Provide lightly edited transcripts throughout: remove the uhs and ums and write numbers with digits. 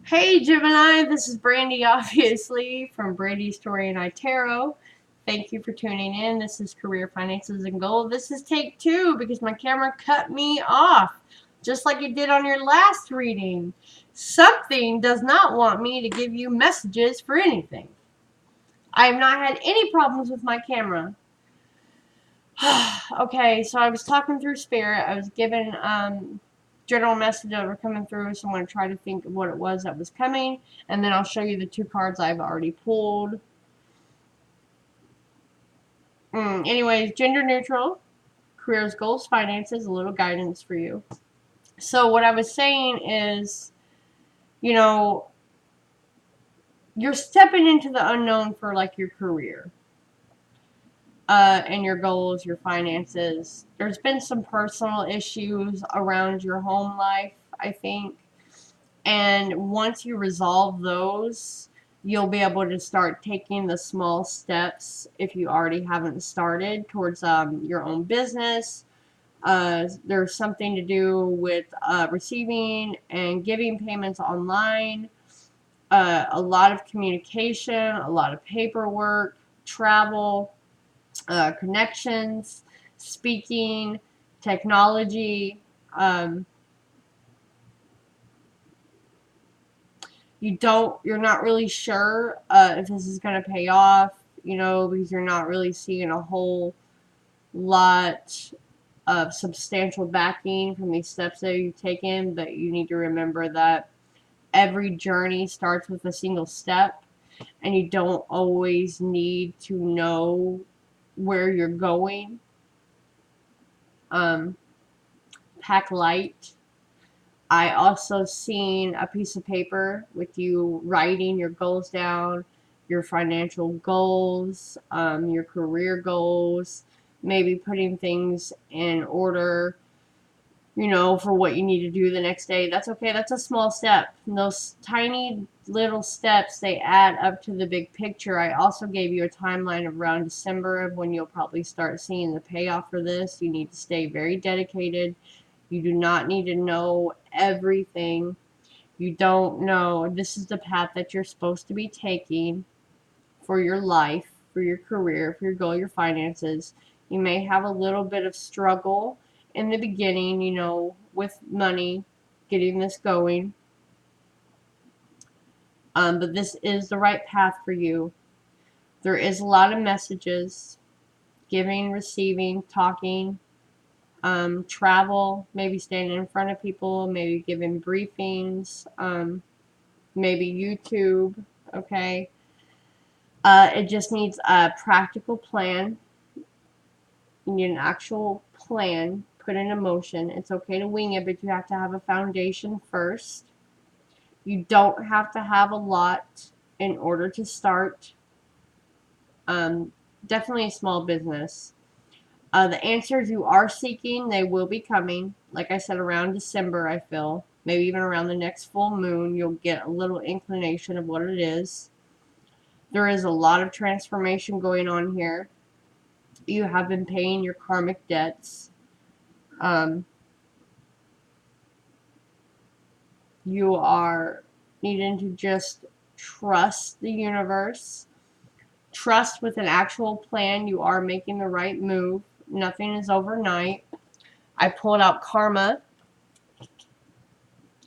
Hey Gemini, this is Brandy, obviously, from Brandy's Story and I Tarot. Thank you for tuning in. This is Career Finances and Gold. This is take two because my camera cut me off, just like it did on your last reading. Something does not want me to give you messages for anything. I have not had any problems with my camera. Okay, so I was talking through Spirit. I was given general messages that were coming through, so I'm going to try to think of what it was that was coming, and then I'll show you the two cards I've already pulled. Anyways, gender neutral, careers, goals, finances, a little guidance for you. So what I was saying is, you know, you're stepping into the unknown for like your career. And your goals, your finances. There's been some personal issues around your home life, I think. And once you resolve those, you'll be able to start taking the small steps, if you already haven't started, towards your own business. There's something to do with receiving and giving payments online, a lot of communication, a lot of paperwork, travel, connections, speaking, technology. Um, you're not really sure if this is going to pay off, because you're not really seeing a whole lot of substantial backing from these steps that you've taken, but you need to remember that every journey starts with a single step, and you don't always need to know where you're going. Um, Pack light. I also seen a piece of paper with you writing your goals down, your financial goals, your career goals, maybe putting things in order, for what you need to do the next day. That's okay. That's a small step. And those tiny little steps, they add up to the big picture. I also gave you a timeline of around December of when you'll probably start seeing the payoff for this. You need to stay very dedicated. You do not need to know everything. You don't know. This is the path that you're supposed to be taking for your life, for your career, for your goal, your finances. You may have a little bit of struggle in the beginning, with money, getting this going. But this is the right path for you. There is a lot of messages, giving, receiving, talking, travel, maybe standing in front of people, maybe giving briefings, maybe YouTube, okay? It just needs a practical plan. You need an actual plan put into motion. It's okay to wing it, but you have to have a foundation first. You don't have to have a lot in order to start. Um, Definitely a small business. The answers you are seeking, they will be coming. Like I said, around December, I feel. Maybe even around the next full moon, you'll get a little inclination of what it is. There is a lot of transformation going on here. You have been paying your karmic debts. Um, you are needing to just trust the universe. Trust with an actual plan. You are making the right move. Nothing is overnight. I pulled out karma.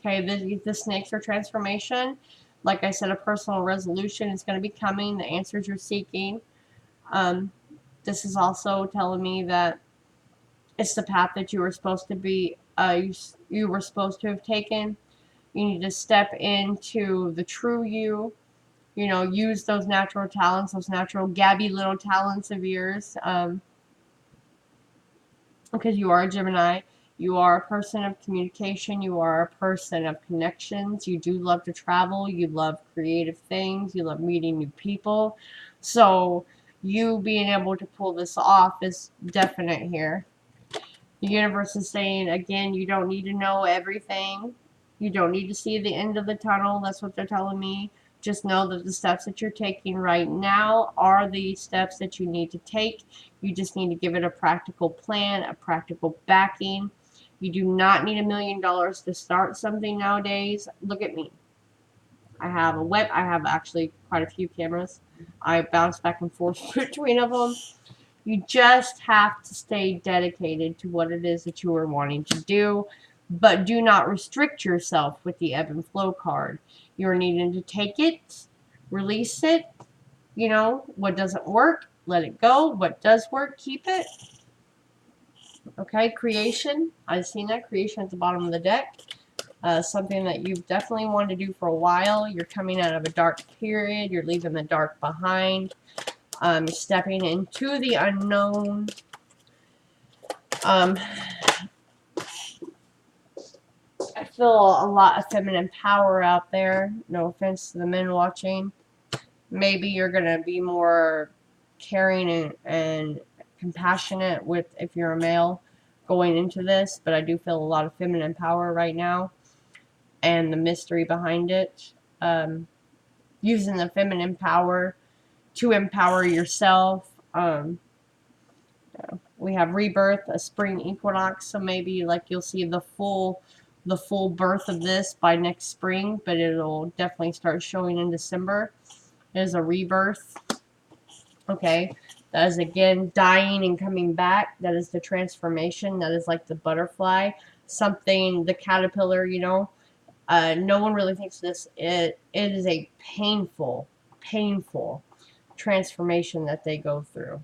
Okay, the snakes are transformation. Like I said, a personal resolution is going to be coming. The answers you're seeking. This is also telling me that it's the path that you were supposed to be. You were supposed to have taken. You need to step into the true you. Use those natural talents, those natural gabby little talents of yours. Because you are a Gemini. You are a person of communication. You are a person of connections. You do love to travel. You love creative things. You love meeting new people. So you being able to pull this off is definite here. The universe is saying, again, you don't need to know everything. You don't need to see the end of the tunnel. That's what they're telling me. Just know that the steps that you're taking right now are the steps that you need to take. You just need to give it a practical plan, a practical backing. You do not need $1 million to start something nowadays. Look at me. I have I have actually quite a few cameras. I bounce back and forth between of them. You just have to stay dedicated to what it is that you are wanting to do, but do not restrict yourself with the ebb and flow card. You're needing to take it, release it. You know, what doesn't work, let it go. What does work, keep it. Okay, creation. I've seen that creation at the bottom of the deck. Something that you've definitely wanted to do for a while. You're coming out of a dark period. You're leaving the dark behind. Stepping into the unknown. I feel a lot of feminine power out there. No offense to the men watching. Maybe you're going to be more caring and compassionate with if you're a male going into this, but I do feel a lot of feminine power right now and the mystery behind it. Using the feminine power to empower yourself. We have rebirth, a spring equinox, so maybe like you'll see the full birth of this by next spring, but it'll definitely start showing in December. There's a rebirth. Okay, that is again dying and coming back. That is the transformation. That is like the butterfly, something, the caterpillar, you know. No one really thinks this. It is a painful transformation that they go through.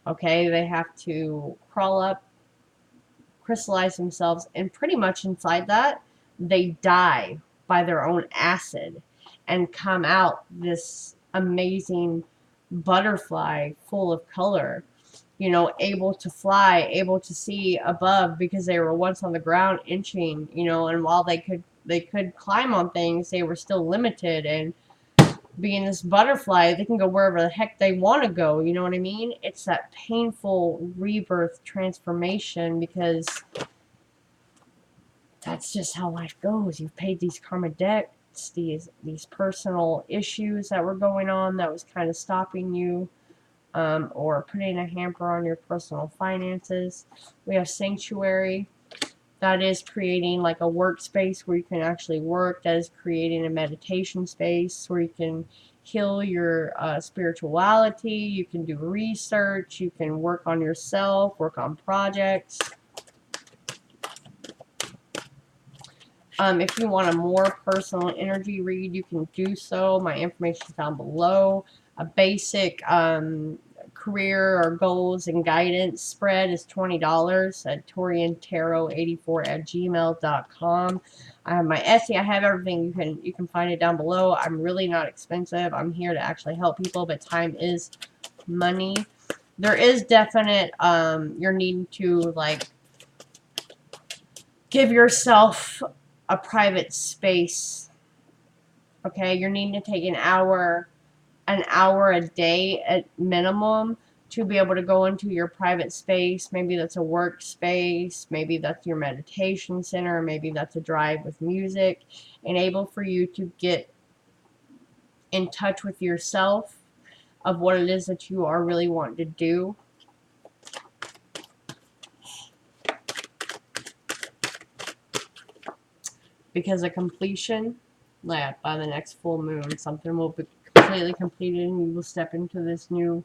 Okay, they have to crawl up, crystallize themselves, and pretty much inside that, they die by their own acid and come out this amazing butterfly full of color, you know, able to fly, able to see above because they were once on the ground inching, you know, and while they could climb on things, they were still limited. And being this butterfly, they can go wherever the heck they want to go, you know what I mean? It's that painful rebirth transformation because that's just how life goes. You've paid these karma debts, these personal issues that were going on that was kind of stopping you, or putting a hamper on your personal finances. We have sanctuary. That is creating like a workspace where you can actually work. That is creating a meditation space where you can heal your spirituality. You can do research. You can work on yourself, work on projects. If you want a more personal energy read, you can do so. My information is down below. A basic career or goals and guidance spread is $20 at toriantarot84@gmail.com. I have my Etsy. I have everything. You can find it down below. I'm really not expensive. I'm here to actually help people, but time is money. There is definite you're needing to like give yourself a private space. Okay, you're needing to take an hour a day at minimum to be able to go into your private space. Maybe that's a workspace, maybe that's your meditation center, maybe that's a drive with music, and able for you to get in touch with yourself of what it is that you are really wanting to do. Because of completion, by the next full moon, something will be completely completed and you will step into this new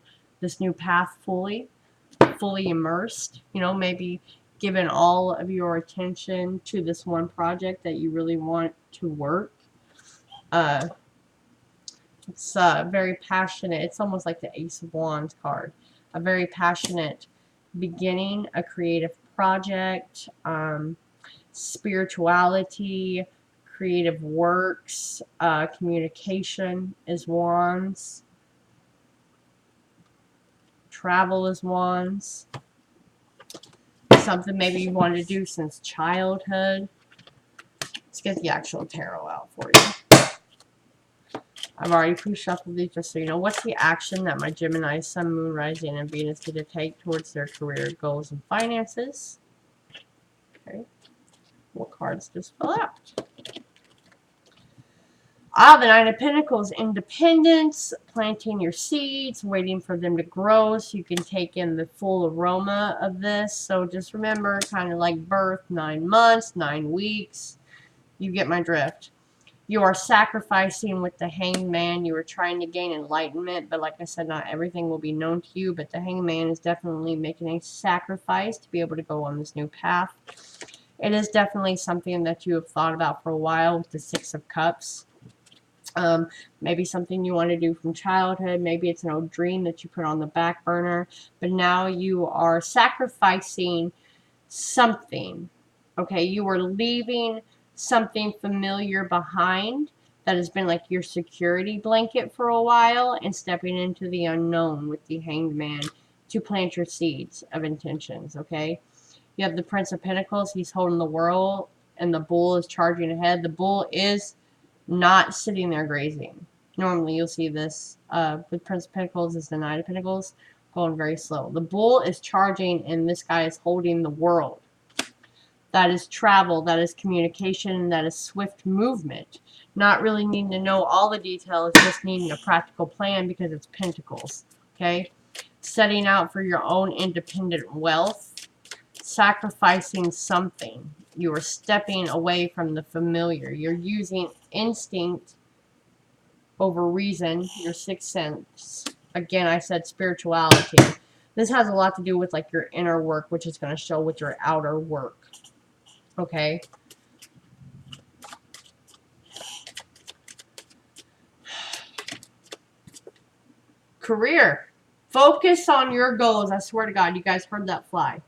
path fully immersed. You know, maybe given all of your attention to this one project that you really want to work. It's very passionate. It's almost like the Ace of Wands card. A very passionate beginning, a creative project, spirituality, creative works, communication is Wands, travel is Wands, something maybe you wanted to do since childhood. Let's get the actual tarot out for you. I've already pre-shuffled these just so you know. What's the action that my Gemini, Sun, Moon, Rising, and Venus need to take towards their career goals and finances? Okay. What cards just fell out? The Nine of Pentacles, independence, planting your seeds, waiting for them to grow so you can take in the full aroma of this. So just remember, kind of like birth, 9 months, 9 weeks. You get my drift. You are sacrificing with the Hanged Man. You are trying to gain enlightenment, but like I said, not everything will be known to you, but the Hanged Man is definitely making a sacrifice to be able to go on this new path. It is definitely something that you have thought about for a while with the Six of Cups. Maybe something you want to do from childhood. Maybe it's an old dream that you put on the back burner, but now you are sacrificing something. Okay, you are leaving something familiar behind that has been like your security blanket for a while and stepping into the unknown with the Hanged Man to plant your seeds of intentions. Okay, you have the Prince of Pentacles. He's holding the world, and the bull is charging ahead. The bull is not sitting there grazing. Normally you'll see this with Prince of Pentacles is the Knight of Pentacles, going very slow. The bull is charging, and this guy is holding the world. That is travel, that is communication, that is swift movement. Not really needing to know all the details, just needing a practical plan because it's Pentacles. Okay? Setting out for your own independent wealth. Sacrificing something. You are stepping away from the familiar. You're using instinct over reason, your sixth sense. Again, I said spirituality. This has a lot to do with like your inner work, which is going to show with your outer work. Okay. Career. Focus on your goals. I swear to God, you guys heard that fly.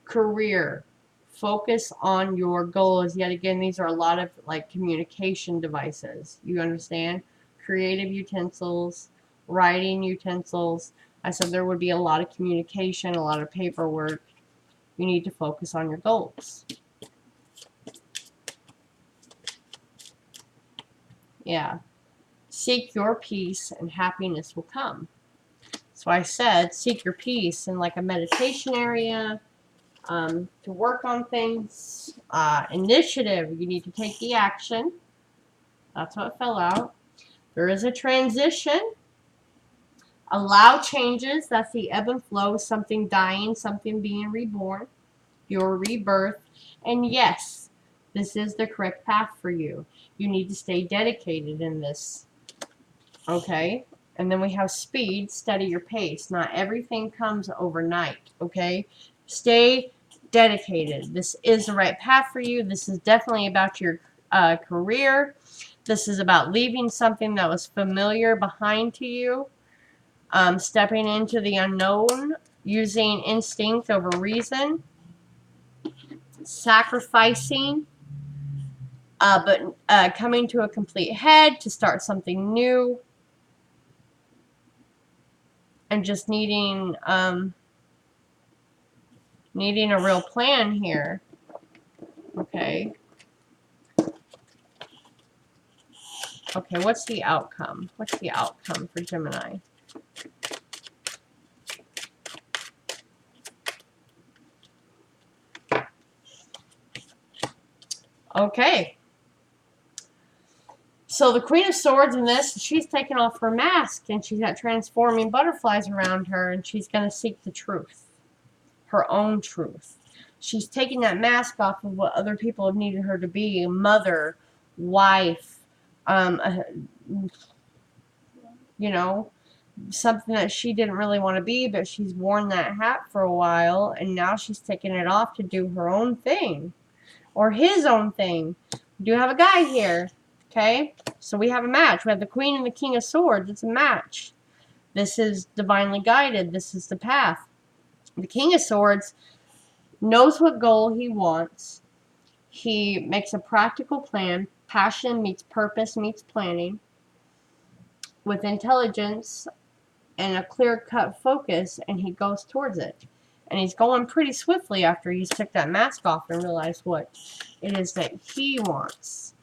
Career. Focus on your goals. Yet again, these are a lot of like communication devices. You understand? Creative utensils, writing utensils. I said there would be a lot of communication, a lot of paperwork. You need to focus on your goals. Yeah. Seek your peace and happiness will come. So I said seek your peace in like a meditation area, to work on things. Initiative, you need to take the action. That's what fell out. There is a transition. Allow changes. That's the ebb and flow. Something dying, something being reborn. Your rebirth. And yes, this is the correct path for you. You need to stay dedicated in this. Okay? And then we have speed, steady your pace. Not everything comes overnight. Okay? Stay dedicated. This is the right path for you. This is definitely about your career. This is about leaving something that was familiar behind to you. Stepping into the unknown. Using instinct over reason. Sacrificing. But coming to a complete head to start something new. And just needing a real plan here. Okay. Okay, what's the outcome? What's the outcome for Gemini? Okay. So the Queen of Swords in this, she's taking off her mask and she's got transforming butterflies around her and she's going to seek the truth. Her own truth. She's taking that mask off of what other people have needed her to be. Mother, wife, you know, something that she didn't really want to be, but she's worn that hat for a while and now she's taking it off to do her own thing. Or his own thing. We do have a guy here. Okay? So we have a match. We have the Queen and the King of Swords. It's a match. This is divinely guided. This is the path. The King of Swords knows what goal he wants. He makes a practical plan. Passion meets purpose meets planning. With intelligence and a clear-cut focus, and he goes towards it. And he's going pretty swiftly after he's took that mask off and realized what it is that he wants.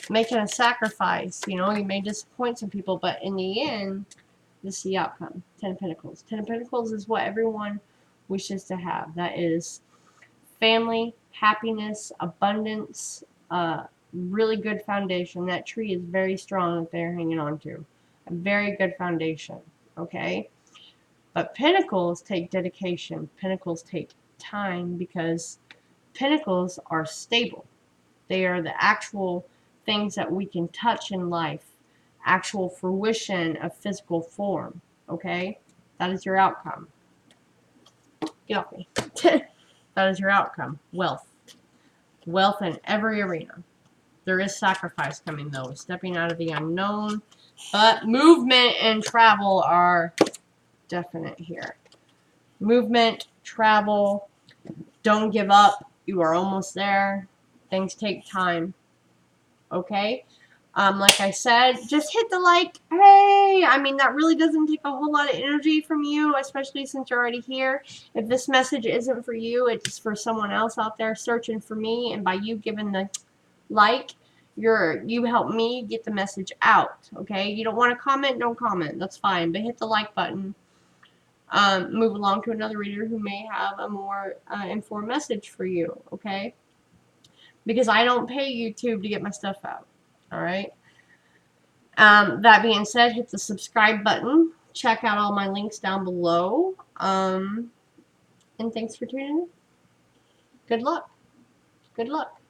Making a sacrifice, you know, you may disappoint some people, but in the end, this is the outcome. 10 of Pentacles. 10 of Pentacles is what everyone wishes to have. That is family, happiness, abundance, really good foundation. That tree is very strong that they're hanging on to. A very good foundation, okay? But Pentacles take dedication. Pentacles take time because Pentacles are stable. They are the actual things that we can touch in life, actual fruition of physical form, okay? That is your outcome. Get off me. That is your outcome. Wealth. Wealth in every arena. There is sacrifice coming, though. Stepping out of the unknown. But movement and travel are definite here. Movement, travel. Don't give up. You are almost there. Things take time. Okay? Like I said, just hit the like. Hey, I mean, that really doesn't take a whole lot of energy from you, especially since you're already here. If this message isn't for you, it's for someone else out there searching for me, and by you giving the like, you help me get the message out. Okay? You don't want to comment, don't comment. That's fine, but hit the like button. Move along to another reader who may have a more informed message for you. Okay? Because I don't pay YouTube to get my stuff out. All right? That being said, hit the subscribe button. Check out all my links down below. And thanks for tuning in. Good luck. Good luck.